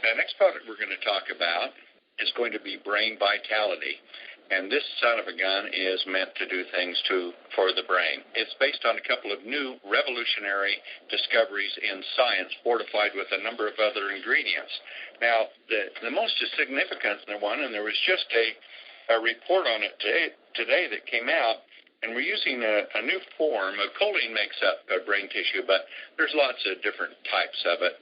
The next product we're going to talk about is going to be brain vitality. And this son of a gun is meant to do things for the brain. It's based on a couple of new revolutionary discoveries in science, fortified with a number of other ingredients. Now, the most significant one, and there was just a report on it today that came out, and we're using a new form. Choline makes up brain tissue, but there's lots of different types of it.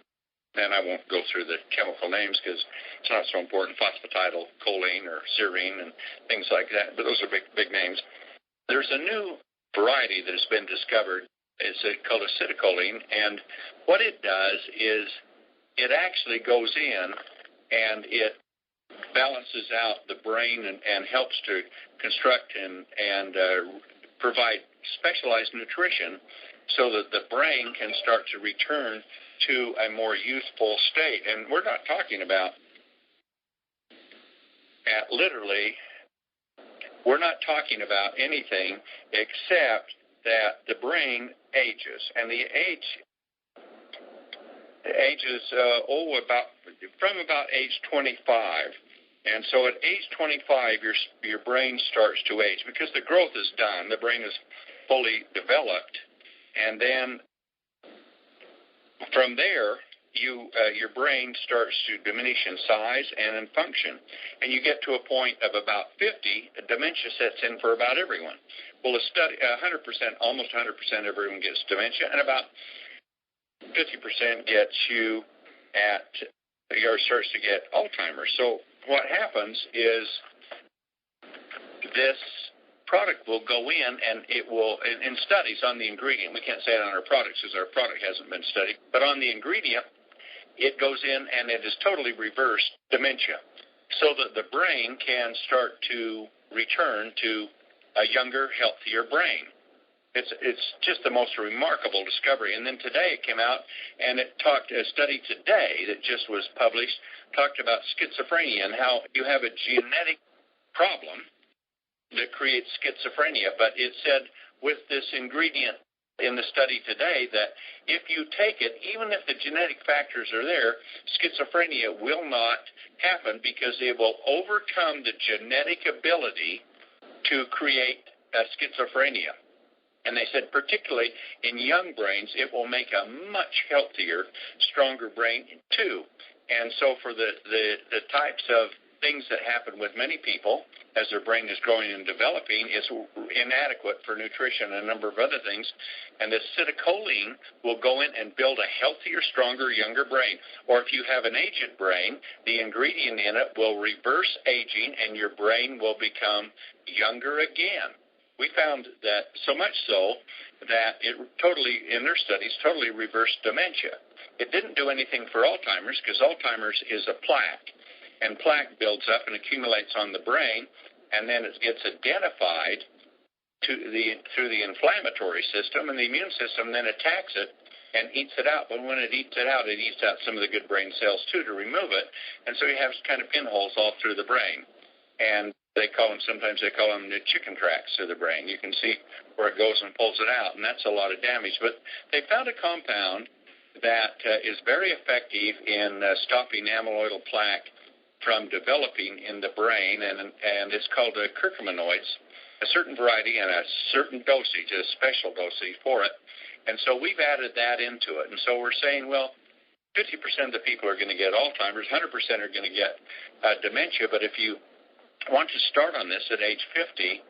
And I won't go through the chemical names because it's not so important, phosphatidylcholine or serine and things like that, but those are big names. There's a new variety that has been discovered. It's called acetylcholine, and what it does is it actually goes in and it balances out the brain and helps to construct and provide specialized nutrition so that the brain can start to return to a more youthful state. And we're not talking about we're not talking about anything except that the brain ages, and the age is from about age 25. And so at age 25, your brain starts to age because the growth is done. The brain is fully developed, and then from there, your brain starts to diminish in size and in function. And you get to a point of about 50, dementia sets in for about everyone. Well, a study, 100%, almost 100% of everyone gets dementia, and about 50% gets starts to get Alzheimer's. So what happens is this product will go in, and it will, in studies on the ingredient, we can't say it on our products because our product hasn't been studied, but on the ingredient, it goes in and it is totally reversed dementia so that the brain can start to return to a younger, healthier brain. It's just the most remarkable discovery. And then today it came out, and a study today that just was published talked about schizophrenia and how you have a genetic problem that creates schizophrenia. But it said with this ingredient in the study today that if you take it, even if the genetic factors are there, schizophrenia will not happen because it will overcome the genetic ability to create schizophrenia. And they said particularly in young brains, it will make a much healthier, stronger brain too. And so for the types of things that happen with many people as their brain is growing and developing is inadequate for nutrition and a number of other things. And the acetylcholine will go in and build a healthier, stronger, younger brain. Or if you have an aged brain, the ingredient in it will reverse aging and your brain will become younger again. We found that so much so that it totally, in their studies, totally reversed dementia. It didn't do anything for Alzheimer's because Alzheimer's is a plaque. And plaque builds up and accumulates on the brain, and then it gets identified through the inflammatory system, and the immune system then attacks it and eats it out. But when it eats out some of the good brain cells too to remove it. And so you have kind of pinholes all through the brain. And sometimes they call them the chicken tracks to the brain. You can see where it goes and pulls it out, and that's a lot of damage. But they found a compound that is very effective in stopping amyloidal plaque from developing in the brain, and it's called curcuminoids, a certain variety and a certain dosage, a special dosage for it. And so we've added that into it. And so we're saying, well, 50% of the people are going to get Alzheimer's, 100% are going to get dementia, but if you want to start on this at age 50,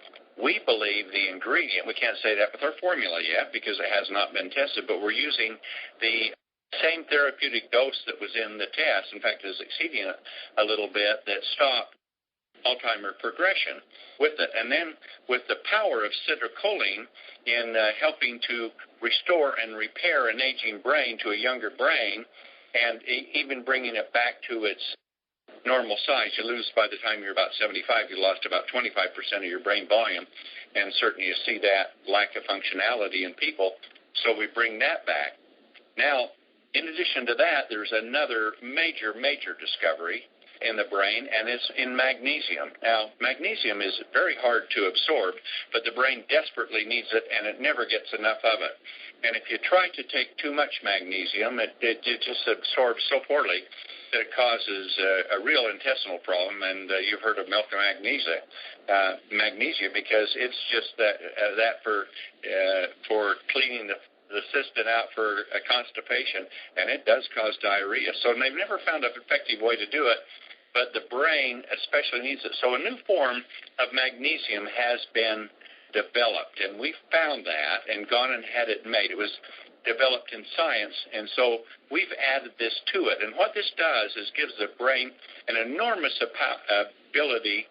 we believe the ingredient, we can't say that with our formula yet because it has not been tested, but we're using the same therapeutic dose that was in the test. In fact, it's exceeding it a little bit, that stopped Alzheimer's progression with it. And then with the power of acetylcholine in helping to restore and repair an aging brain to a younger brain, and even bringing it back to its normal size. You lose, by the time you're about 75, you lost about 25% of your brain volume, and certainly you see that lack of functionality in people, so we bring that back. Now, in addition to that, there's another major discovery, in the brain, and it's in magnesium. Now, magnesium is very hard to absorb, but the brain desperately needs it, and it never gets enough of it. And if you try to take too much magnesium, it just absorbs so poorly that it causes a real intestinal problem, and you've heard of milk of magnesia, because it's just that for cleaning the cystine out for constipation, and it does cause diarrhea. So they've never found an effective way to do it, but the brain especially needs it. So a new form of magnesium has been developed, and we found that and gone and had it made. It was developed in science, and so we've added this to it. And what this does is gives the brain an enormous ability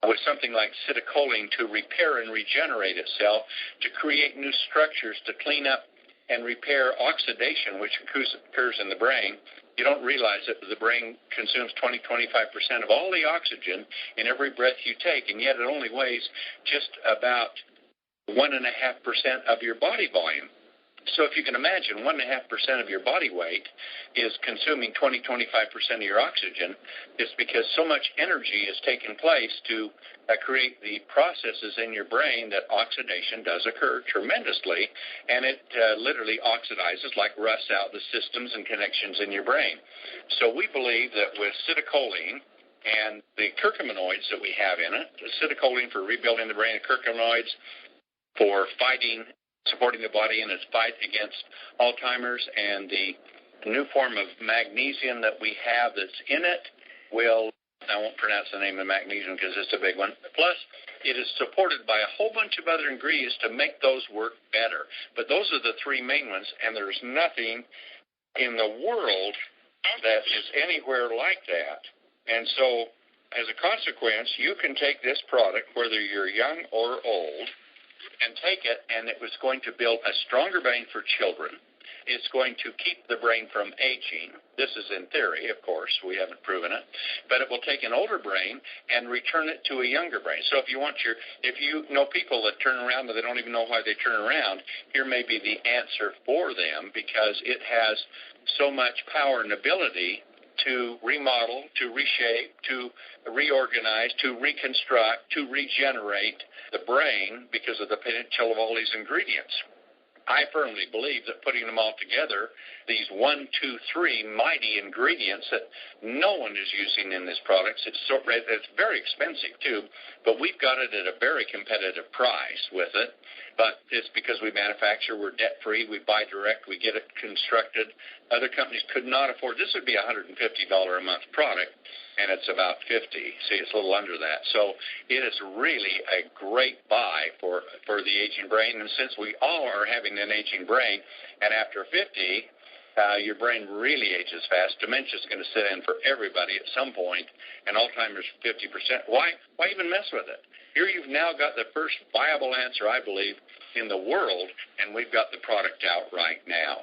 with something like acetylcholine to repair and regenerate itself, to create new structures, to clean up and repair oxidation, which occurs in the brain. You don't realize it, but the brain consumes 20-25% of all the oxygen in every breath you take, and yet it only weighs just about 1.5% of your body volume. So if you can imagine 1.5% of your body weight is consuming 20-25% of your oxygen, it's because so much energy is taking place to create the processes in your brain that oxidation does occur tremendously, and it literally oxidizes, like rusts out the systems and connections in your brain. So we believe that with acetylcholine and the curcuminoids that we have in it, acetylcholine for rebuilding the brain, and curcuminoids for supporting the body in its fight against Alzheimer's, and the new form of magnesium that we have that's in it I won't pronounce the name of the magnesium because it's a big one. Plus, it is supported by a whole bunch of other ingredients to make those work better. But those are the three main ones, and there's nothing in the world that is anywhere like that. And so, as a consequence, you can take this product, whether you're young or old, and take it, and it was going to build a stronger brain for children. It's going to keep the brain from aging. This is in theory, of course. We haven't proven it. But it will take an older brain and return it to a younger brain. So if you know people that turn around and they don't even know why they turn around, here may be the answer for them, because it has so much power and ability to remodel, to reshape, to reorganize, to reconstruct, to regenerate the brain because of the potential of all these ingredients. I firmly believe that putting them all together, these 1, 2, 3 mighty ingredients that no one is using in this product, it's very expensive too, but we've got it at a very competitive price with it. But it's because we manufacture, we're debt-free, we buy direct, we get it constructed. Other companies could not afford. This would be a $150 a month product, and it's about $50. See, it's a little under that. So it is really a great buy for the aging brain. And since we all are having an aging brain, and after 50, your brain really ages fast. Dementia is going to set in for everybody at some point, and Alzheimer's 50%. Why even mess with it? Here you've now got the first viable answer, I believe, in the world, and we've got the product out right now.